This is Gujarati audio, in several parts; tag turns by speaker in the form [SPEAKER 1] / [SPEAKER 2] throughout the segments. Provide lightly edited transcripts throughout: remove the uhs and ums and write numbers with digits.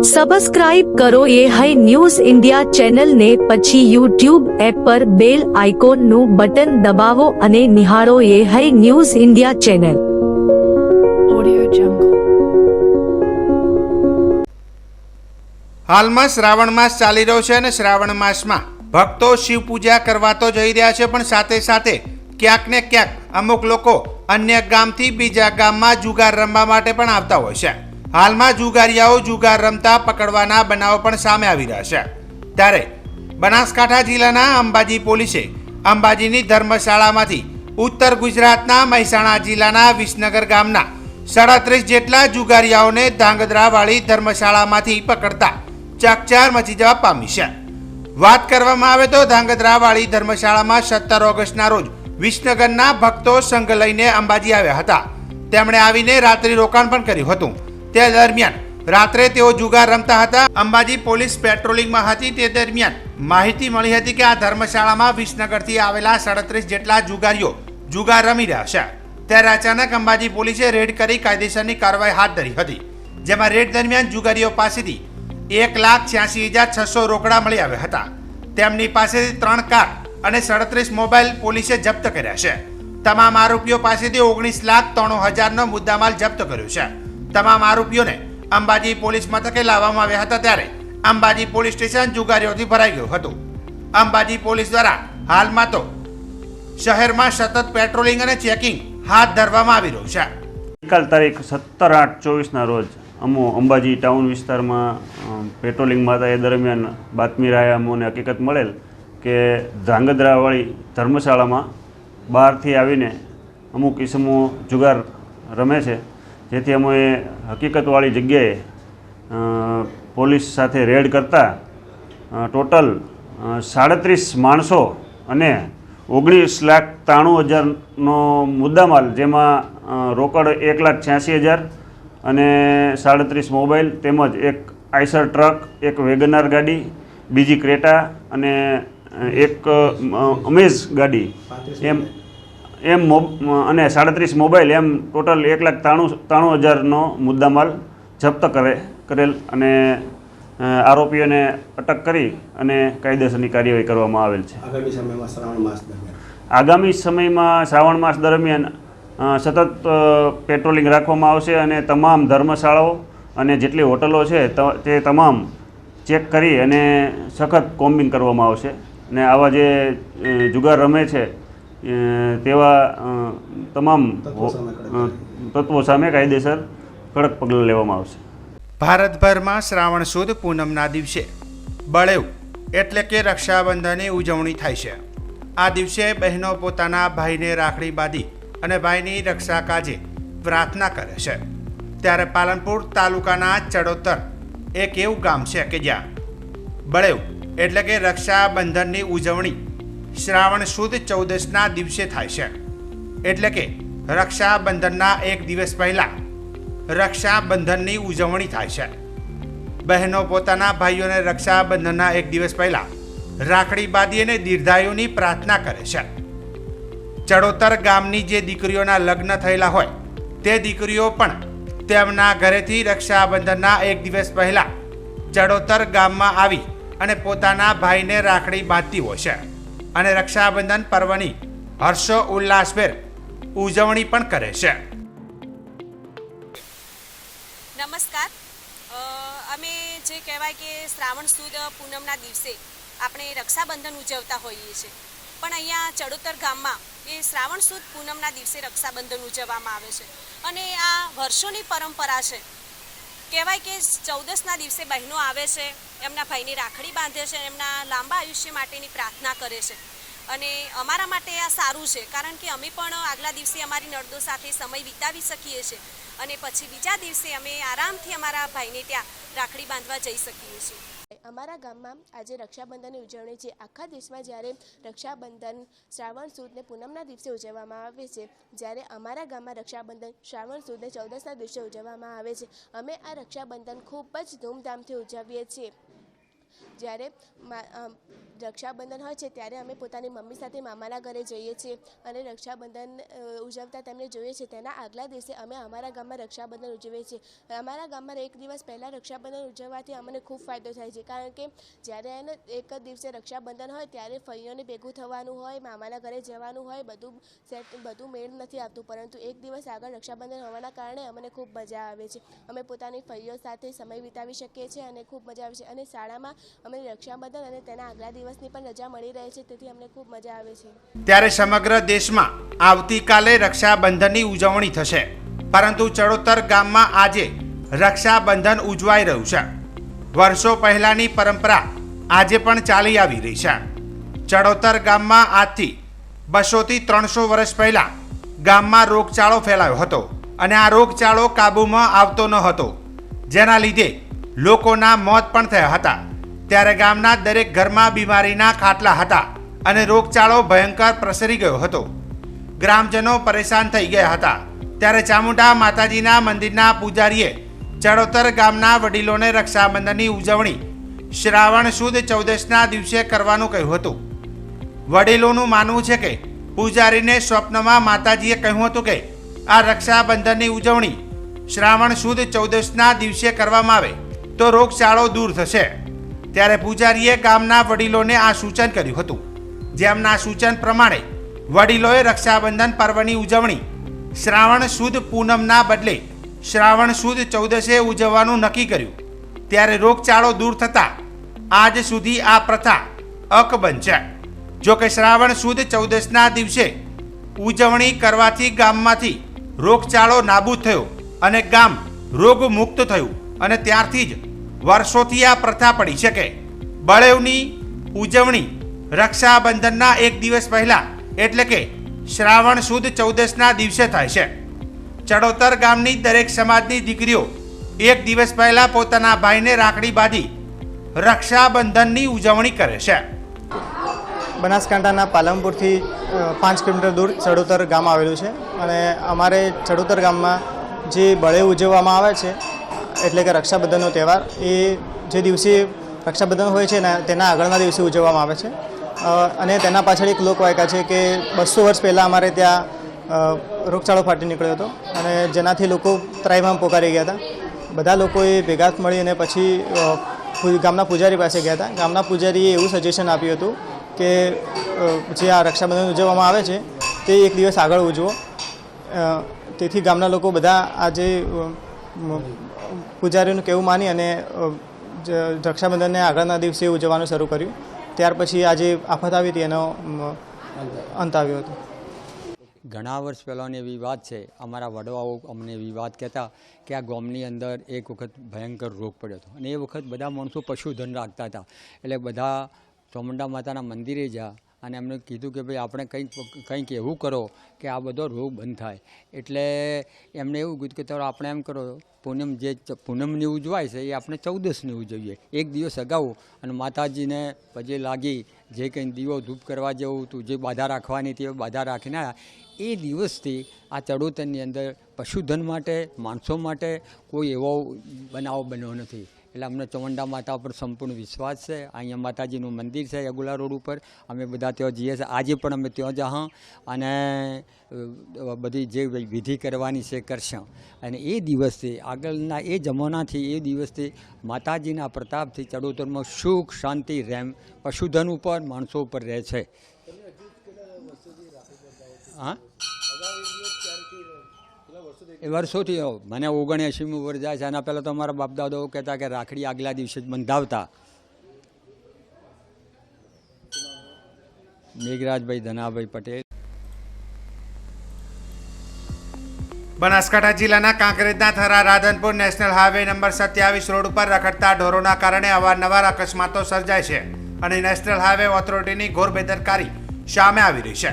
[SPEAKER 1] સબસ્ક્રાઇબ કરો એ હાઈ ન્યૂઝ ઇન્ડિયા ચેનલને, પછી યુટ્યુબ એપ પર બેલ આઇકોનનું બટન દબાવો અને નિહાળો એ હાઈ ન્યૂઝ ઇન્ડિયા ચેનલ.
[SPEAKER 2] હાલમાં શ્રાવણ માસ ચાલી રહ્યો છે અને શ્રાવણ માસમાં ભક્તો શિવ પૂજા કરવા તો જઈ રહ્યા છે, પણ સાથે સાથે ક્યાંક ને ક્યાંક અમુક લોકો અન્ય ગામથી બીજા ગામમાં જુગાર રમવા માટે પણ આવતા હોય છે. હાલમાં જુગારીયાઓ જુગાર રમતા પકડવાના બનાવો પણ સામે આવી રહ્યા છે. ત્યારે બનાસકાંઠા જિલ્લાના અંબાજી પોલીસે અંબાજીની ધર્મશાળામાંથી ઉત્તર ગુજરાતના મહેસાણા જિલ્લાના વિસનગર ગામના 37 જેટલા જુગારીયાઓને ધાંગધ્રાવાળી ધર્મશાળામાંથી પકડતા ચકચાર મચી જવા પામી છે. વાત કરવામાં આવે તો ધાંગધ્રાવાળી ધર્મશાળામાં 17 ઓગસ્ટના રોજ વિસનગરના ભક્તો સંઘ લઈને અંબાજી આવ્યા હતા. તેમણે આવીને રાત્રિ રોકાણ પણ કર્યું હતું. તે દરમિયાન રાત્રે તેઓ જુગાર રમતા હતા. અંબાજી પોલીસ પેટ્રોલિંગમાં હતી. તે દરમિયાન માહિતી મળી હતી કે આ ધર્મશાળામાં વિસનગરથી આવેલા 37 જેટલા જુગારીઓ જુગાર રમી રહ્યા છે. ત્યારે અચાનક અંબાજી પોલીસે રેડ કરી કાયદેસરની કાર્યવાહી હાથ ધરી હતી. જેમાં રેડ દરમિયાન જુગારીઓ પાસેથી 1,86,600 રોકડા મળી આવ્યા હતા. તેમની પાસેથી 3 કાર અને 37 મોબાઈલ પોલીસે જપ્ત કર્યા છે. તમામ આરોપીઓ પાસેથી 19,93,000નો મુદ્દામાલ જપ્ત કર્યો છે. તમામ આરોપીઓને અંબાજી પોલીસ મથકે લાવવામાં આવ્યા હતા. ત્યારે અંબાજી પોલીસ સ્ટેશન જુગારીઓથી ભરાઈ ગયું હતું. અંબાજી પોલીસ દ્વારા હાલમાં તો શહેરમાં સતત પેટ્રોલિંગ અને ચેકિંગ હાથ ધરવામાં આવી રહ્યું છે.
[SPEAKER 3] ગઈકાલ તારીખ 17/8/24ના રોજ અંબાજી ટાઉન વિસ્તારમાં પેટ્રોલિંગમાં હતા. એ દરમિયાન બાતમી રાહે અમને હકીકત મળેલ કે ધાંગધ્રાવાળી ધર્મશાળામાં બહારથી આવીને અમુક ઇસમો જુગાર રમે છે. જેથી અમે હકીકતવાળી જગ્યાએ પોલીસ સાથે રેડ કરતા ટોટલ 37 માણસો અને 19,93,000નો મુદ્દામાલ, જેમાં રોકડ 1,86,000 અને 37 મોબાઈલ તેમજ એક આઈસર ટ્રક, એક વેગનાર ગાડી, બીજી ક્રેટા અને એક અમેઝ ગાડી એમ અને 37 મોબાઈલ, એમ ટોટલ 1,93,000નો મુદ્દામાલ જપ્ત કરેલ અને આરોપીઓને અટક કરી અને કાયદેસરની કાર્યવાહી કરવામાં આવેલ છે. આગામી સમયમાં શ્રાવણ માસ દરમિયાન સતત પેટ્રોલિંગ રાખવામાં આવશે અને તમામ ધર્મશાળાઓ અને જેટલી હોટલો છે તે તમામ ચેક કરી અને સખત કોમ્બિંગ કરવામાં આવશે. અને આવા જે જુગાર રમે છે તેવા તમામ તત્વો સામે કાયદેસર કડક પગલાં લેવામાં આવશે.
[SPEAKER 2] ભારતભરમાં શ્રાવણ સુદ પૂનમના દિવસે બળેવ એટલે કે રક્ષાબંધનની ઉજવણી થાય છે. આ દિવસે બહેનો પોતાના ભાઈને રાખડી બાંધી અને ભાઈની રક્ષા કાજે પ્રાર્થના કરે છે. ત્યારે પાલનપુર તાલુકાના ચડોતર એક એવું ગામ છે કે જ્યાં બળેવ એટલે કે રક્ષાબંધનની ઉજવણી શ્રાવણ સુદ 14ના દિવસે થાય છે. એટલે કે રક્ષાબંધનના એક દિવસ પહેલા રક્ષાબંધનની ઉજવણી થાય છે. બહેનો પોતાના ભાઈઓને રક્ષાબંધનના એક દિવસ પહેલા રાખડી બાંધી અને દીર્ઘાયુની પ્રાર્થના કરે છે. ચડોતર ગામની જે દીકરીઓના લગ્ન થયેલા હોય તે દીકરીઓ પણ તેમના ઘરેથી રક્ષાબંધનના એક દિવસ પહેલા ચડોતર ગામમાં આવી અને પોતાના ભાઈને રાખડી બાંધતી હોય છે અને રક્ષાબંધન પર્વની હર્ષો ઉલ્લાસભેર ઉજવણી પણ કરે છે.
[SPEAKER 4] નમસ્કાર. અમે જે કહેવાય કે શ્રાવણ સુદ પૂનમના દિવસે આપણે રક્ષાબંધન ઉજવતા હોઈએ છીએ, પણ અહીંયા ચડોતર ગામમાં એ શ્રાવણ સુદ પૂનમના દિવસે રક્ષાબંધન ઉજવવામાં આવે છે અને આ વર્ષોની પરંપરા છે. કહેવાય કે 14ના દિવસે બહેનો આવે છે, એમના ભાઈને રાખડી બાંધે છે, એમના લાંબા આયુષ્ય માટેની પ્રાર્થના કરે છે. અને અમારા માટે આ સારું છે, કારણ કે અમે પણ આગલા દિવસે અમારી નણંદો સાથે સમય વિતાવી શકીએ છીએ અને પછી બીજા દિવસે અમે આરામથી અમારા ભાઈને ત્યાં રાખડી બાંધવા જઈ શકીએ છીએ.
[SPEAKER 5] અમારા ગામમાં આજે રક્ષાબંધનની ઉજવણી છે. આખા દેશમાં જ્યારે રક્ષાબંધન શ્રાવણ સુદને પૂનમના દિવસે ઉજવવામાં આવે છે, જ્યારે અમારા ગામમાં રક્ષાબંધન શ્રાવણ સુદને 14ના દિવસે ઉજવવામાં આવે છે. અમે આ રક્ષાબંધન ખૂબ જ ધૂમધામથી ઉજવીએ છીએ. જ્યારે રક્ષાબંધન હોય છે ત્યારે અમે પોતાની મમ્મી સાથે મામાના ઘરે જઈએ છીએ અને રક્ષાબંધન ઉજવતા તેમને જોઈએ છીએ. તેના આગલા દિવસે અમે અમારા ગામમાં રક્ષાબંધન ઉજવીએ છીએ. અમારા ગામમાં એક દિવસ પહેલાં રક્ષાબંધન ઉજવવાથી અમને ખૂબ ફાયદો થાય છે, કારણ કે જ્યારે એને એક જ દિવસે રક્ષાબંધન હોય ત્યારે ફઈઓને ભેગું થવાનું હોય, મામાના ઘરે જવાનું હોય, બધું મેળ નથી આવતું. પરંતુ એક દિવસ આગળ રક્ષાબંધન હોવાના કારણે અમને ખૂબ મજા આવે છે. અમે પોતાની ફઈઓ સાથે સમય વિતાવી શકીએ છીએ અને ખૂબ મજા આવે છે. અને શાળામાં અમને રક્ષાબંધન અને તેના આગલા દિવસની પણ રજા મળી રહે છે, તેથી અમને ખૂબ મજા આવે છે.
[SPEAKER 2] ત્યારે સમગ્ર દેશમાં આવતીકાલે રક્ષાબંધનની ઉજવણી થશે, પરંતુ ચડોતર ગામમાં આજે રક્ષાબંધન ઉજવાઈ રહ્યું છે. વર્ષો પહેલાની પરંપરા આજે પણ ચાલી આવી રહી છે. ચડોતર ગામમાં આજથી 200 થી 300 વર્ષ પહેલા ગામમાં રોગચાળો ફેલાયો હતો અને આ રોગચાળો કાબૂમાં આવતો ન હતો, જેના લીધે લોકોના મોત પણ થયા હતા. ત્યારે ગામના દરેક ઘરમાં બીમારીના ખાટલા હતા અને રોગચાળો ભયંકર પ્રસરી ગયો હતો. ગ્રામજનો પરેશાન થઈ ગયા હતા. ત્યારે ચામુંડા માતાજીના મંદિરના પૂજારીએ ચડોતર ગામના વડીલોને રક્ષાબંધનની ઉજવણી શ્રાવણ સુદ 14ના દિવસે કરવાનું કહ્યું હતું. વડીલોનું માનવું છે કે પૂજારીને સ્વપ્નમાં માતાજીએ કહ્યું હતું કે આ રક્ષાબંધનની ઉજવણી શ્રાવણ સુદ 14ના દિવસે કરવામાં આવે તો રોગચાળો દૂર થશે. ત્યારે પૂજારીએ ગામના વડીલોને આ સૂચન કર્યું હતું. જેમના સૂચન પ્રમાણે વડીલોએ રક્ષાબંધન પર્વની ઉજવણી શ્રાવણ સુદ પૂનમના બદલે શ્રાવણ સુદ 14એ ઉજવવાનું નક્કી કર્યું. ત્યારે રોગચાળો દૂર થતાં આજ સુધી આ પ્રથા અકબંધ છે. જોકે શ્રાવણ સુદ 14ના દિવસે ઉજવણી કરવાથી ગામમાંથી રોગચાળો નાબૂદ થયો અને ગામ રોગમુક્ત થયું અને ત્યારથી જ વર્ષોથી આ પ્રથા પડી છે કે બળેવની ઉજવણી રક્ષાબંધનના એક દિવસ પહેલા એટલે કે શ્રાવણ સુદ 14ના દિવસે થાય છે. ચડોતર ગામની દરેક સમાજની દીકરીઓ એક દિવસ પહેલા પોતાના ભાઈને રાખડી બાંધી રક્ષાબંધનની ઉજવણી કરે છે.
[SPEAKER 6] બનાસકાંઠાના પાલનપુરથી 5 કિલોમીટર દૂર ચડોતર ગામ આવેલું છે અને અમારે ચડોતર ગામમાં જે બળેવ ઉજવવામાં આવે છે એટલે કે રક્ષાબંધનનો તહેવાર, એ જે દિવસે રક્ષાબંધન હોય છે ને તેના આગળના દિવસે ઉજવવામાં આવે છે. અને તેના પાછળ એક લોકવાયકા છે કે 200 વર્ષ પહેલાં અમારે ત્યાં રોગચાળો ફાટી નીકળ્યો હતો અને જેનાથી લોકો ત્રાહિમામ પોકારી ગયા હતા. બધા લોકોએ ભેગા મળી અને પછી ગામના પૂજારી પાસે ગયા હતા. ગામના પૂજારીએ એવું સજેશન આપ્યું હતું કે જે આ રક્ષાબંધન ઉજવવામાં આવે છે તે એક દિવસ આગળ ઉજવો. તેથી ગામના લોકો બધા આજે પૂજારીનું કહેવું માની અને રક્ષાબંધનને આગળના દિવસે ઉજવવાનું શરૂ કર્યું. ત્યાર પછી આજે આફત આવી હતી, એનો અંત આવ્યો હતો.
[SPEAKER 7] ઘણા વર્ષ પહેલાંની એવી વાત છે, અમારા વડવાઓ અમને એવી વાત કહેતા કે આ ગામની અંદર એક વખત ભયંકર રોગ પડ્યો હતો અને એ વખત બધા માણસો પશુધન રાખતા હતા. એટલે બધા ચામુંડા માતાના મંદિરે જા અને એમને કીધું કે ભાઈ આપણે કંઈક એવું કરો કે આ બધો રોગ બંધ થાય. એટલે એમને એવું કીધું કે ચાલો આપણે એમ કરો, પૂનમની ઉજવાય છે એ આપણે 14ની ઉજવીએ. એક દિવસ અગાઉ અને માતાજીને પગે લાગી જે કંઈ દીવો ધૂપ કરવા જેવું હતું, જે બાધા રાખવાની તે બાધા રાખીને આવ્યા. એ દિવસથી આ ચડોતરની અંદર પશુધન માટે, માણસો માટે કોઈ એવો બનાવ બન્યો નથી. એટલે અમને ચામુંડા માતા પર સંપૂર્ણ વિશ્વાસ છે. અહીંયા માતાજીનું મંદિર છે યગુલા રોડ ઉપર, અમે બધા ત્યાં જઈએ છીએ. આજે પણ અમે ત્યાં જા અને બધી જે વિધિ કરવાની છે કરશું. અને એ દિવસથી આગળના એ જમાનાથી એ દિવસથી માતાજીના પ્રતાપથી ચડોતરમાં સુખ શાંતિ રેમ પશુધન ઉપર માણસો ઉપર રહે છે. હા, એ વર્ષોથી મને 79મું વર્ષ જાય છે. આના પહેલાં તો અમારા બાપદાદાઓ કહેતા કે રાખડી આગલા દિવસે જ બંધાવતા. મેઘરાજભાઈ ધનાભાઈ પટેલ.
[SPEAKER 2] બનાસકાંઠા જિલ્લાના કાંકરેજના Thara Radhanpur national highway number 27 road ઉપર રખડતા ઢોરોના કારણે અવારનવાર અકસ્માતો સર્જાય છે અને નેશનલ હાઈવે ઓથોરિટીની ઘોર બેદરકારી સામે આવી રહી છે.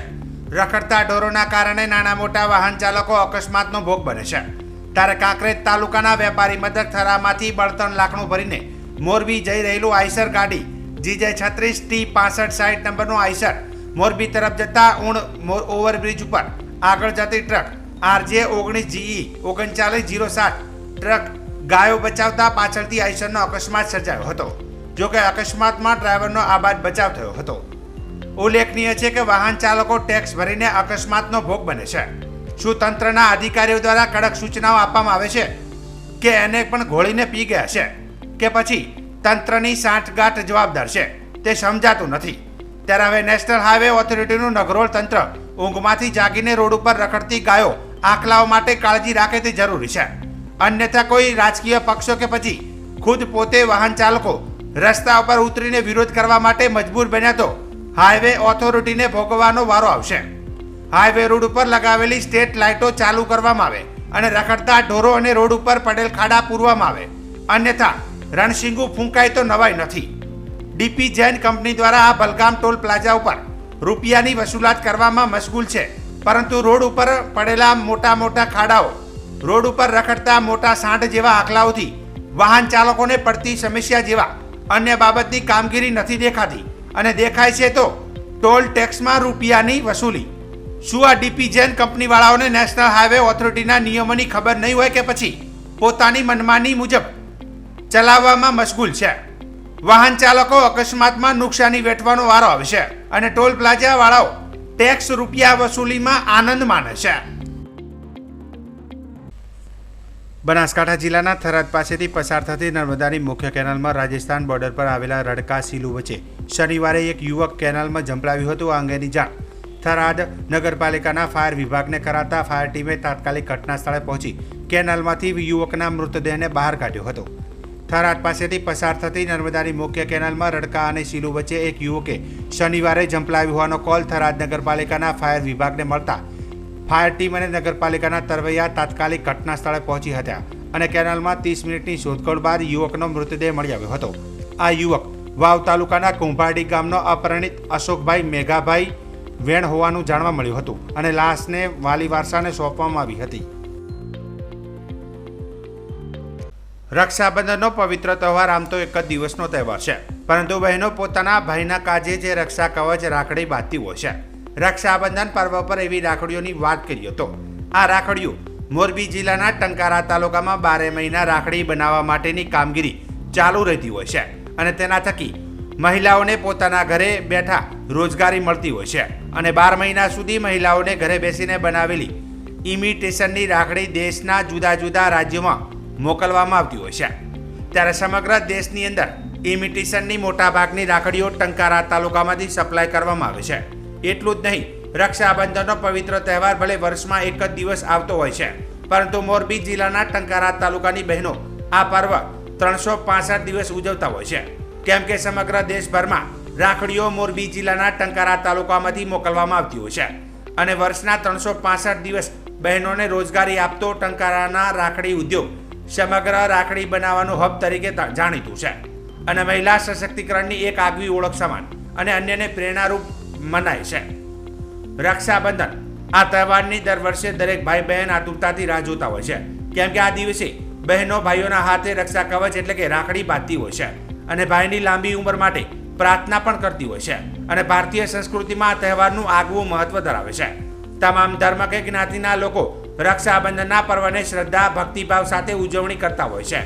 [SPEAKER 2] રખડતા ઢોરોના કારણે નાના મોટા વાહન ચાલકો અકસ્માતનો ભોગ બને છે. ત્યારે કાંકરેજ તાલુકાના વેપારી મથક થરામાંથી બળતણ લાકડું ભરીને મોરબી જઈ રહેલું આઈસર ગાડી GJ36T6560 નંબરનું આઈસર મોરબી તરફ જતા ઊણ ઓવરબ્રિજ ઉપર આગળ જતી ટ્રક RJ19GE 3907 ટ્રક ગાયો બચાવતા પાછળથી આઈસરનો અકસ્માત સર્જાયો હતો. જો કે અકસ્માતમાં ડ્રાઈવરનો આબાદ બચાવ થયો હતો. ઉલ્લેખનીય છે કે વાહન ચાલકો ટેક્સ ભરીને અકસ્માતનો ભોગ બને છે. શું તંત્રના અધિકારીઓ દ્વારા કડક સૂચનાઓ આપવામાં આવે છે કે એને પણ ઘોળીને પી ગયા છે કે પછી તંત્રની સાંઠગાંઠ જવાબદાર છે તે સમજાતું નથી. ત્યારે હવે નેશનલ હાઈવે ઓથોરિટીનું નગરોળ તંત્ર ઊંઘમાંથી જાગીને રોડ ઉપર રખડતી ગાયો આખલાઓ માટે કાળજી રાખે તે જરૂરી છે. અન્યથા કોઈ રાજકીય પક્ષો કે પછી ખુદ પોતે વાહન ચાલકો રસ્તા ઉપર ઉતરીને વિરોધ કરવા માટે મજબૂર બન્યા તો હાઈવે ઓથોરિટીને ભોગવવાનો વારો આવશે. હાઈવે રોડ ઉપર લગાવેલી સ્ટ્રીટ લાઇટો ચાલુ કરવામાં આવે અને રખડતા ઢોરો અને રોડ ઉપર પડેલ ખાડા પૂરવામાં આવે. અન્યથા રણશીંગુ ફૂંકાય તો નવાઈ નથી. ડીપી જૈન કંપની દ્વારા આ બલગામ ટોલ પ્લાઝા ઉપર રૂપિયાની વસૂલાત કરવામાં મશગુલ છે, પરંતુ રોડ ઉપર પડેલા મોટા ખાડાઓ, રોડ ઉપર રખડતા મોટા સાંઢ જેવા આખલાઓથી વાહન ચાલકોને પડતી સમસ્યા જેવા અન્ય બાબતની કામગીરી નથી દેખાતી અને દેખાય છે તો ટોલ ટેક્સમાં રૂપિયાની વસૂલી. શું આ ડીપી જૈન કંપની વાળાઓને નેશનલ હાઈવે ઓથોરિટીના નિયમોની ખબર નહીં હોય કે પછી પોતાની મનમાની મુજબ ચલાવવામાં મશગુલ છે? વાહન ચાલકો અકસ્માતમાં નુકસાની વેઠવાનો વારો આવશે અને ટોલ પ્લાઝા વાળાઓ ટેક્સ રૂપિયા વસૂલીમાં આનંદ માને છે. બનાસકાંઠા જિલ્લાના થરાદ પાસેથી પસાર થતી નર્મદાની મુખ્ય કેનાલમાં રાજસ્થાન બોર્ડર પર આવેલા રડકા સીલુ વચ્ચે શનિવારે એક યુવક કેનાલમાં ઝંપલાવ્યું હતું. આ અંગેની જાણ થરાદ નગરપાલિકાના ફાયર વિભાગને કરાતા ફાયર ટીમે તાત્કાલિક ઘટના સ્થળે પહોંચી કેનાલમાંથી યુવકના મૃતદેહને બહાર કાઢ્યો હતો. થરાદ પાસેથી પસાર થતી નર્મદાની મુખ્ય કેનાલમાં રડકા અને સીલુ વચ્ચે એક યુવકે શનિવારે ઝંપલાવ્યું હોવાનો કોલ થરાદ નગરપાલિકાના ફાયર વિભાગને મળતા ફાયર ટીમ અને નગરપાલિકાના તરવૈયા તાત્કાલિક ઘટના સ્થળે પહોંચી હતા અને કેનાલમાં 30 મિનિટની શોધખોળ બાદ યુવકનો મૃતદેહ મળી આવ્યો હતો. આ યુવક વાવ તાલુકાના કુંભારડી ગામનો અપરિણિત અશોકભાઈ મેઘાભાઈ વેણ હોવાનું જાણવા મળ્યું હતું અને લાશને વાલી વારસાને સોંપવામાં આવી હતી. રક્ષાબંધનનો પવિત્ર તહેવાર આમ તો એક જ દિવસનો તહેવાર છે, પરંતુ બહેનો પોતાના ભાઈના કાજે જે રક્ષા કવચ રાખડી બાંધતી હોય છે. રક્ષાબંધન પર્વ પર એવી રાખડીઓની વાત કરીએ તો આ રાખડીઓ મોરબી જિલ્લાના ટંકારા તાલુકામાં 12 મહિના રાખડી બનાવવા માટેની કામગીરી ચાલુ રહેતી હોય છે અને તેના થકી મહિલાઓને પોતાના ઘરે બેઠા રોજગારી મળતી હોય છે અને 12 મહિના સુધી મહિલાઓને ઘરે બેસીને બનાવેલી ઇમિટેશનની રાખડી દેશના જુદા જુદા રાજ્યોમાં મોકલવામાં આવતી હોય છે. ત્યારે સમગ્ર દેશની અંદર ઇમિટેશનની મોટાભાગની રાખડીઓ ટંકારા તાલુકામાંથી સપ્લાય કરવામાં આવે છે. એટલું જ નહીં, રક્ષાબંધનનો પવિત્ર તહેવાર ભલે વર્ષમાં એક જ દિવસ આવતો હોય છે, પરંતુ મોરબી જિલ્લાના ટંકારા તાલુકાની બહેનો આ પર્વ 365 દિવસ ઉજવતા હોય છે, કેમ કે સમગ્ર દેશભરમાં રાખડીઓ મોરબી જિલ્લાના ટંકારા તાલુકામાંથી મોકલવામાં આવતી હોય છે અને વર્ષના 365 દિવસ બહેનોને રોજગારી આપતો ટંકારાના રાખડી ઉદ્યોગ સમગ્ર રાખડી બનાવવાનું હબ તરીકે જાણીતું છે અને મહિલા સશક્તિકરણની એક આગવી ઓળખ સમાન અને અન્યને પ્રેરણારૂપ મનાય છે. રક્ષાબંધન આ તહેવારની દર વર્ષે દરેક ભાઈ બહેન આતુરતાથી રાહ જોતા હોય છે, કેમ કે આ દિવસે બહેનો ભાઈઓના હાથે રક્ષા કવચ એટલે કે રાખડી બાંધતી હોય છે અને ભાઈની લાંબી ઉંમર માટે પ્રાર્થના પણ કરતી હોય છે અને ભારતીય સંસ્કૃતિમાં આ તહેવારનું આગવું મહત્વ ધરાવે છે. તમામ ધર્મ કે જ્ઞાતિના લોકો રક્ષાબંધનના પર્વને શ્રદ્ધા ભક્તિભાવ સાથે ઉજવણી કરતા હોય છે.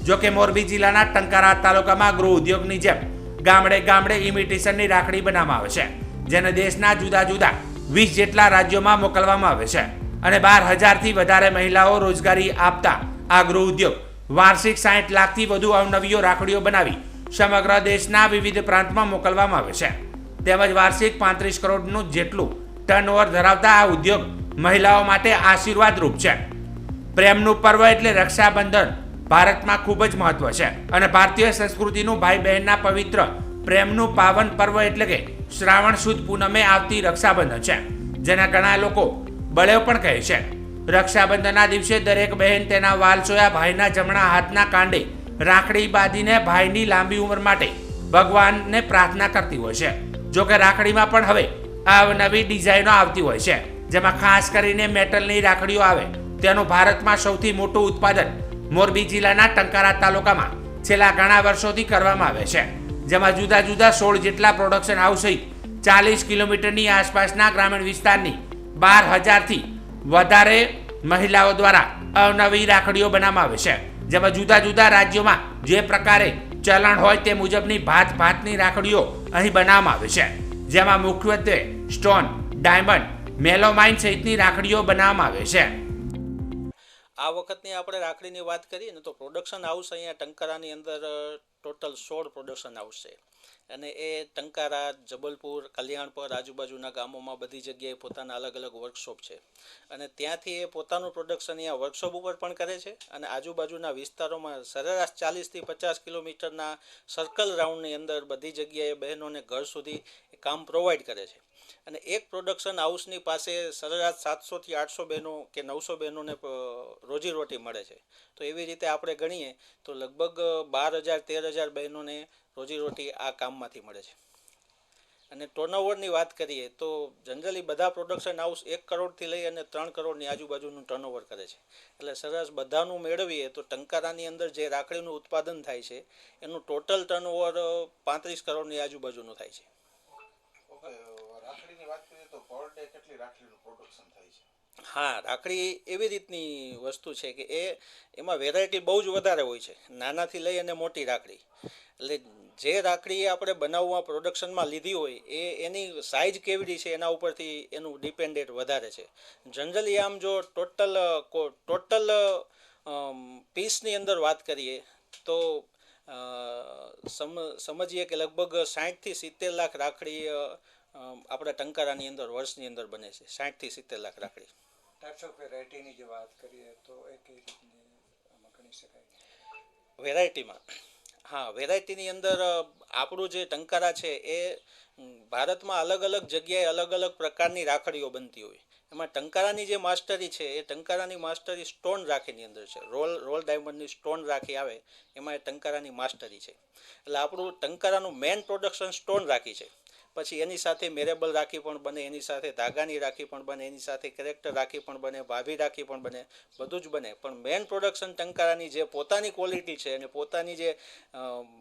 [SPEAKER 2] જો કે મોરબી જિલ્લાના ટંકારા તાલુકામાં ગૃહ ઉદ્યોગની જેમ ગામડે ગામડે ઇમિટેશનની રાખડી બનાવવામાં આવે છે, જેને દેશના જુદા જુદા 20 જેટલા રાજ્યોમાં મોકલવામાં આવે છે અને 12,000થી વધારે મહિલાઓ રોજગારી આપતા આ ગૃહ ઉદ્યોગ વાર્ષિક 60 લાખથી વધુ અવનવીઓ રાખડીઓ બનાવી સમગ્ર દેશના વિવિધ પ્રાંતમાં મોકલવામાં આવે છે. તેમજ વાર્ષિક 35 કરોડનું જેટલું ટર્નઓવર ધરાવતા આ ઉદ્યોગ મહિલાઓ માટે આશીર્વાદરૂપ છે. પ્રેમનું પર્વ એટલે રક્ષાબંધન ભારતમાં ખૂબ જ મહત્વ છે અને ભારતીય સંસ્કૃતિનું ભાઈ બહેનના પવિત્ર પ્રેમનું પાવન પર્વ એટલે કે શ્રાવણ સુદ પૂનમે આવતી રક્ષાબંધન છે, જેના ઘણા લોકો બળેવ પણ કહે છે. રક્ષાબંધનના દિવસે દરેક બહેન તેના વાલસોયા ભાઈના જમણા હાથના કાંડે રાખડી બાંધીને ભાઈની લાંબી ઉંમર માટે ભગવાનને પ્રાર્થના કરતી હોય છે. જો કે રાખડીમાં પણ હવે નવી ડિઝાઇનો આવતી હોય છે, જેમાં ખાસ કરીને મેટલની રાખડીઓ આવે. તેનું ભારતમાં સૌથી મોટું ઉત્પાદન મોરબી જિલ્લાના ટંકારા તાલુકામાં છેલ્લા ઘણા વર્ષોથી કરવામાં આવે છે, જેમાં જુદા જુદા 16 જેટલા પ્રોડક્શન હાઉસ સહિત 40 કિલોમીટરની આસપાસના ગ્રામીણ વિસ્તારની 12,000થી વધારે મહિલાઓ દ્વારા અવનવી રાખડીઓ બનાવવામાં આવે છે, જેમાં જુદા જુદા રાજ્યોમાં જે પ્રકારે
[SPEAKER 8] ચલણ હોય તે મુજબની ભાતની રાખડીઓ અહીં બનાવવામાં આવે છે, જેમાં મુખ્યત્વે સ્ટોન, ડાયમંડ, મેલોમાઇન સહિતની રાખડીઓ બનાવવામાં આવે છે.
[SPEAKER 9] આ વખતની આપણે રાખડીની વાત કરીએ ને તો પ્રોડક્શન હાઉસ અહીંયા ટંકારાની અંદર ટોટલ 16 પ્રોડક્શન હાઉસ છે અને એ ટંકારા, જબલપુર, કલ્યાણપુર, આજુબાજુના ગામોમાં બધી જગ્યાએ પોતાના અલગ અલગ વર્કશોપ છે અને ત્યાંથી એ પોતાનું પ્રોડક્શન અહીંયા વર્કશોપ ઉપર પણ કરે છે અને આજુબાજુના વિસ્તારોમાં સરેરાશ 40થી 50 કિલોમીટરના સર્કલ રાઉન્ડની અંદર બધી જગ્યાએ બહેનોને ઘર સુધી કામ પ્રોવાઈડ કરે છે અને એક પ્રોડક્શન હાઉસની પાસે સરેરાશ 700થી 800 બહેનો કે 900 બહેનોને રોજીરોટી મળે છે. તો એવી રીતે આપણે ગણીએ તો લગભગ 12,000-13,000 બહેનોને રોજીરોટી આ કામમાંથી મળે છે. અને ટર્નઓવરની વાત કરીએ તો જનરલી બધા પ્રોડક્શન હાઉસ 1 કરોડથી લઈ અને 3 કરોડની આજુબાજુનું ટર્નઓવર કરે છે. એટલે સરસ બધાનું મેળવીએ તો ટંકારાની અંદર જે રાખડીનું ઉત્પાદન થાય છે એનું ટોટલ ટર્નઓવર 35 કરોડની આજુબાજુનું થાય છે. હા, રાખડી એવી રીતની વસ્તુ છે કે એમાં વેરાયટી બહુ જ વધારે હોય છે, નાનાથી લઈ અને મોટી રાખડી. એટલે જે રાખડી આપણે બનાવવા પ્રોડક્શનમાં લીધી હોય એની સાઇઝ કેવડી છે એના ઉપરથી એનું ડિપેન્ડેન્ટ વધારે છે. જનરલી આમ જો ટોટલ પીસની અંદર વાત કરીએ તો સમજીએ કે લગભગ 60થી 70 લાખ રાખડી આપણા ટંકારાની અંદર વર્ષની અંદર બને છે. 60થી 70 લાખ રાખડી.
[SPEAKER 10] ટાઈપ્સ ઓફ વેરાયટીની જે વાત કરીએ તો એ કઈ રીતની આમાં ગણી શકાય?
[SPEAKER 9] વેરાયટીમાં વેરાયટીની અંદર આપણું જે ટંકારા છે એ ભારતમાં અલગ અલગ જગ્યાએ અલગ અલગ પ્રકારની રાખડીઓ બનતી હોય. એમાં ટંકારાની જે માસ્ટરી છે એ ટંકારાની માસ્ટરી સ્ટોન રાખીની અંદર છે. રોલ ડાયમંડની સ્ટોન રાખી આવે એમાં એ ટંકારાની માસ્ટરી છે. એટલે આપણું ટંકારાનું મેઇન પ્રોડક્શન સ્ટોન રાખી છે. પછી એની સાથે મેરેબલ રાખી પણ બને, એની સાથે ધાગાની રાખી પણ બને, એની સાથે કેરેક્ટર રાખી પણ બને, ભાભી રાખી પણ બને, બધું જ બને. પણ મેઇન પ્રોડક્શન ટંકારાની જે પોતાની ક્વોલિટી છે અને પોતાની જે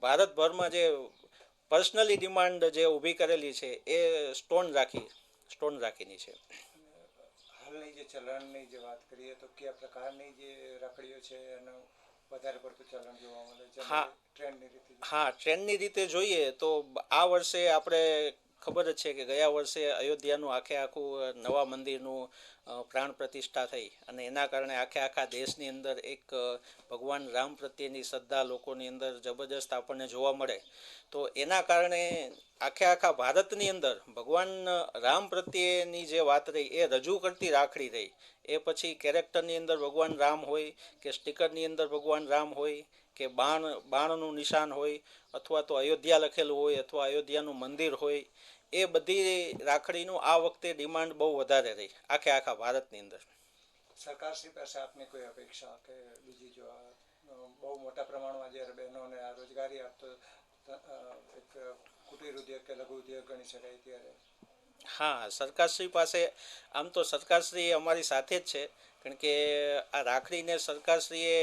[SPEAKER 9] ભારતભરમાં જે પર્સનલી ડિમાન્ડ જે ઊભી કરેલી છે એ સ્ટોન રાખીની છે.
[SPEAKER 10] હાલની જે ચલણની જે વાત કરીએ તો કયા પ્રકારની જે રાખડીઓ છે એનું વધારે પડતું ચલણ જોવા મળે છે?
[SPEAKER 9] ટ્રેન્ડની રીતે જોઈએ તો આ વર્ષે આપણે ખબર જ છે કે ગયા વર્ષે અયોધ્યાનું આખું નવા મંદિરનું પ્રાણ પ્રતિષ્ઠા થઈ અને એના કારણે આખા દેશની અંદર એક ભગવાન રામ પ્રત્યેની શ્રદ્ધા લોકોની અંદર જબરજસ્ત આપણને જોવા મળે. તો એના કારણે આખા ભારતની અંદર ભગવાન રામ પ્રત્યેની જે વાત રહી એ રજૂ કરતી રાખડી રહી. એ પછી કેરેક્ટરની અંદર ભગવાન રામ હોય કે સ્ટીકરની અંદર ભગવાન રામ હોય કે બાણનું નિશાન હોય અથવા તો અયોધ્યા લખેલું હોય અથવા અયોધ્યાનું મંદિર હોય, એ બધી રાખડીનું આ વખતે ડિમાન્ડ બહુ વધારે રહી આખા ભારતની અંદર.
[SPEAKER 10] સરકારશ્રી પાસે આપની કોઈ અપેક્ષા કે બીજી જો બહુ મોટા પ્રમાણમાં જ્યારે બહેનોને આ રોજગારી આપતો એક કુટીર ઉદ્યોગ કે લઘુ ઉદ્યોગ ગણી શકાય ત્યારે?
[SPEAKER 9] હા, સરકારશ્રી પાસે આમ તો સરકારશ્રી અમારી સાથે જ છે, કારણ કે આ રાખડીને સરકારશ્રીએ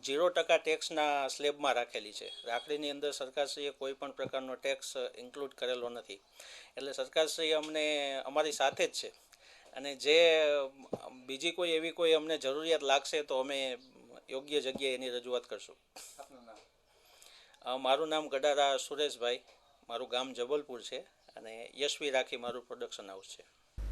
[SPEAKER 9] 0% ટેક્સના સ્લેબમાં રાખેલી છે. રાખડીની અંદર સરકારશ્રીએ કોઈ પણ પ્રકારનો ટેક્સ ઇન્ક્લુડ કરેલો નથી. એટલે સરકારશ્રી અમને અમારી સાથે જ છે અને જે બીજી કોઈ એવી કોઈ અમને જરૂરિયાત લાગશે તો અમે યોગ્ય જગ્યાએ એની રજૂઆત કરશું. મારું નામ ગડારા સુરેશભાઈ, મારું ગામ જબલપુર છે અને યશવી રાખી મારું પ્રોડક્શન હાઉસ છે.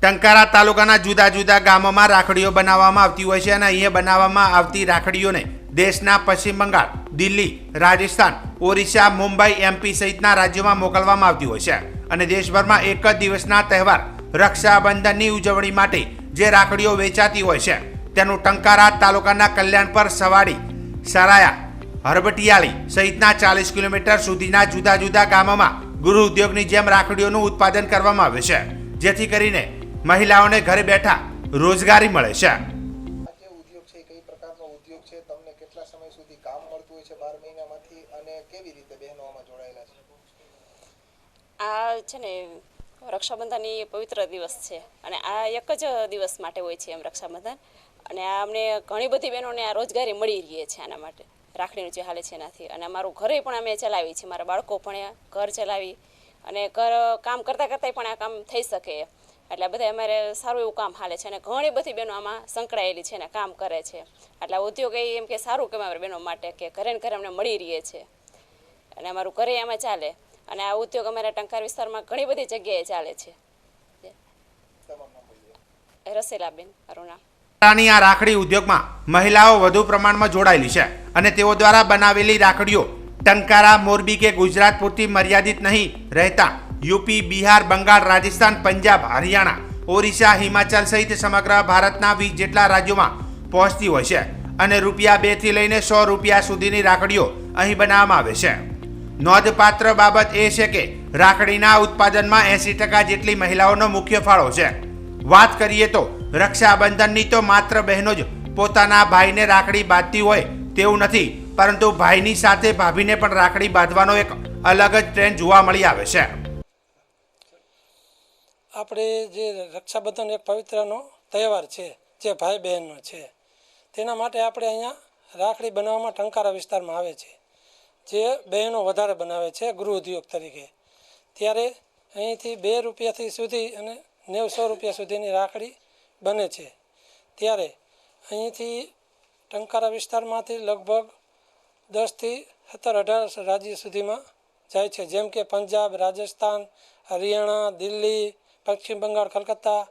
[SPEAKER 2] ટંકારા તાલુકાના જુદા જુદા ગામોમાં રાખડીઓ બનાવવામાં આવતી હોય છે અને અહીંયા બનાવવામાં આવતી રાખડીઓને દેશના પશ્ચિમ બંગાળ, દિલ્હી, રાજસ્થાન, ઓરિસ્સા, મુંબઈ, MP સહિતના રાજ્યોમાં મોકલવામાં આવતી હોય છે અને દેશભરમાં એક જ દિવસના તહેવાર રક્ષાબંધનની ઉજવણી માટે જે રાખડીઓ વેચાતી હોય છે તેનું ટંકારા તાલુકાના કલ્યાણપર, સવાડી, સરાયા, હરબટિયાળી સહિતના 40 કિલોમીટર સુધીના જુદા જુદા ગામોમાં ગૃહ ઉદ્યોગની જેમ રાખડીઓનું ઉત્પાદન કરવામાં આવે છે, જેથી કરીને મહિલાઓને ઘરે બેઠા રોજગારી મળે છે.
[SPEAKER 11] જે ઉદ્યોગ છે કઈ પ્રકારનો ઉદ્યોગ છે, તમને કેટલા સમય સુધી કામ મળતું હોય છે 12 મહિનામાંથી અને કેવી રીતે બહેનો આમાં જોડાયેલા છે?
[SPEAKER 4] આ છે ને રક્ષાબંધનની પવિત્ર દિવસ છે અને આ એક જ દિવસ માટે હોય છે એમ રક્ષાબંધન, અને આ અમને ઘણી બધી બહેનોને આ રોજગારી મળી રહી છે આના માટે, રાખડીનું જે હાલે છે એનાથી. અને અમારું ઘરે પણ અમે ચલાવી છે, મારા બાળકો ભણ્યા, ઘર ચલાવી અને ઘર કામ કરતાં કરતાં પણ આ કામ થઈ શકે. એટલે બધા અમારે સારું એવું કામ હાલે છે અને ઘણી બધી બહેનો આમાં સંકળાયેલી છે અને કામ કરે છે. એટલે ઉદ્યોગ એ એમ કે સારું કહેવાય અમારી બહેનો માટે કે ઘરે ને ઘરે અમને મળી રહે છે.
[SPEAKER 12] અને અમારું ઘરે એમાં ચાલે અને આ ઉદ્યોગ અમારા ટંકાર વિસ્તારમાં ઘણી બધી જગ્યાએ ચાલે છે. રસીલાબેન મારું નામ.
[SPEAKER 2] ની આ રાખડી ઉદ્યોગમાં મહિલાઓ વધુ પ્રમાણમાં જોડાયેલી છે અને તેઓ દ્વારા બનાવેલી રાખડીઓ ટંકારા, મોરબી કે ગુજરાત પૂરતી મર્યાદિત નહીં રહેતા યુપી, બિહાર, બંગાળ, રાજસ્થાન, પંજાબ, હરિયાણા, ઓરિસ્સા, હિમાચલ સહિત સમગ્ર ભારતના 20 જેટલા રાજ્યોમાં પહોંચતી હોય છે અને ₹2 થી લઈને ₹100 સુધીની રાખડીઓ અહીં બનાવવામાં આવે છે. નોંધપાત્ર બાબત એ છે કે રાખડીના ઉત્પાદનમાં 80% જેટલી મહિલાઓનો મુખ્ય ફાળો છે. વાત કરીએ તો રક્ષાબંધનની તો માત્ર બહેનો જ પોતાના ભાઈને રાખડી બાંધતી હોય તેવું નથી, પરંતુ ભાઈની સાથે ભાભીને પણ રાખડી બાંધવાનો એક અલગ જ ટ્રેન્ડ જોવા મળી આવે છે.
[SPEAKER 13] આપણે જે રક્ષાબંધન એક પવિત્રનો તહેવાર છે જે ભાઈ બહેનનો છે, તેના માટે આપણે અહીંયા રાખડી બનાવવામાં ટંકારા વિસ્તારમાં આવે છે, જે બહેનો વધારે બનાવે છે ગૃહ ઉદ્યોગ તરીકે. ત્યારે અહીંથી ₹2 થી સુધી અને ₹90-100 સુધીની રાખડી બને છે. ત્યારે અહીંથી ટંકારા વિસ્તારમાંથી લગભગ 10 થી 17-18 રાજ્ય સુધીમાં જાય છે, જેમ કે પંજાબ, રાજસ્થાન, હરિયાણા, દિલ્હી, પશ્ચિમ બંગાળ, કલકત્તા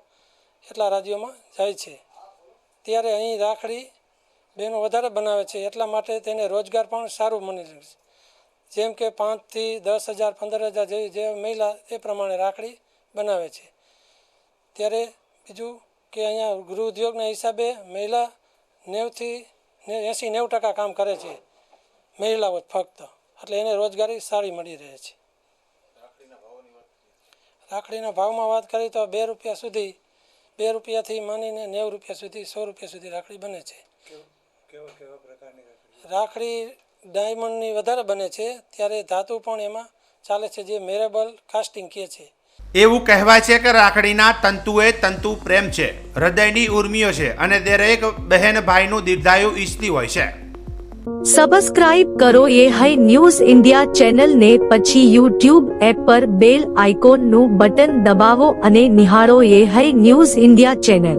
[SPEAKER 13] એટલા રાજ્યોમાં જાય છે. ત્યારે અહીં રાખડી બહેનો વધારે બનાવે છે, એટલા માટે તેને રોજગાર પણ સારું મળી રહે છે. જેમ કે 5 થી 10,000, 15,000 જેવી જે મહિલા એ પ્રમાણે રાખડી બનાવે છે. ત્યારે બીજું કે અહીંયા ગૃહ ઉદ્યોગના હિસાબે મહિલા 90 થી 80-90% કામ કરે છે મહિલાઓ ફક્ત, એટલે એને રોજગારી સારી મળી રહે છે. રાખડીના ભાવમાં વાત કરીએ તો ₹2 સુધી, ₹2 થી માંડીને ₹90 સુધી, ₹100 સુધી રાખડી બને છે. રાખડી ડાયમંડની વધારે બને છે, ત્યારે ધાતુ પણ એમાં ચાલે છે, જે મેરેબલ કાસ્ટિંગ કહે છે.
[SPEAKER 2] એવું કહેવાય છે કે રાખડીના તંતુએ તંતુ પ્રેમ છે, હૃદયની ઉર્મિઓ છે અને દરેક બહેન ભાઈનું દીર્ઘાયુ ઈચ્છતી હોય છે.
[SPEAKER 1] સબસ્ક્રાઇબ કરો એ હાઈ ન્યૂઝ ઇન્ડિયા ચેનલ ને પછી યુટ્યુબ એપ પર બેલ આઇકોનનું બટન દબાવો અને નિહાળો એ હાઈ ન્યૂઝ ઇન્ડિયા ચેનલ.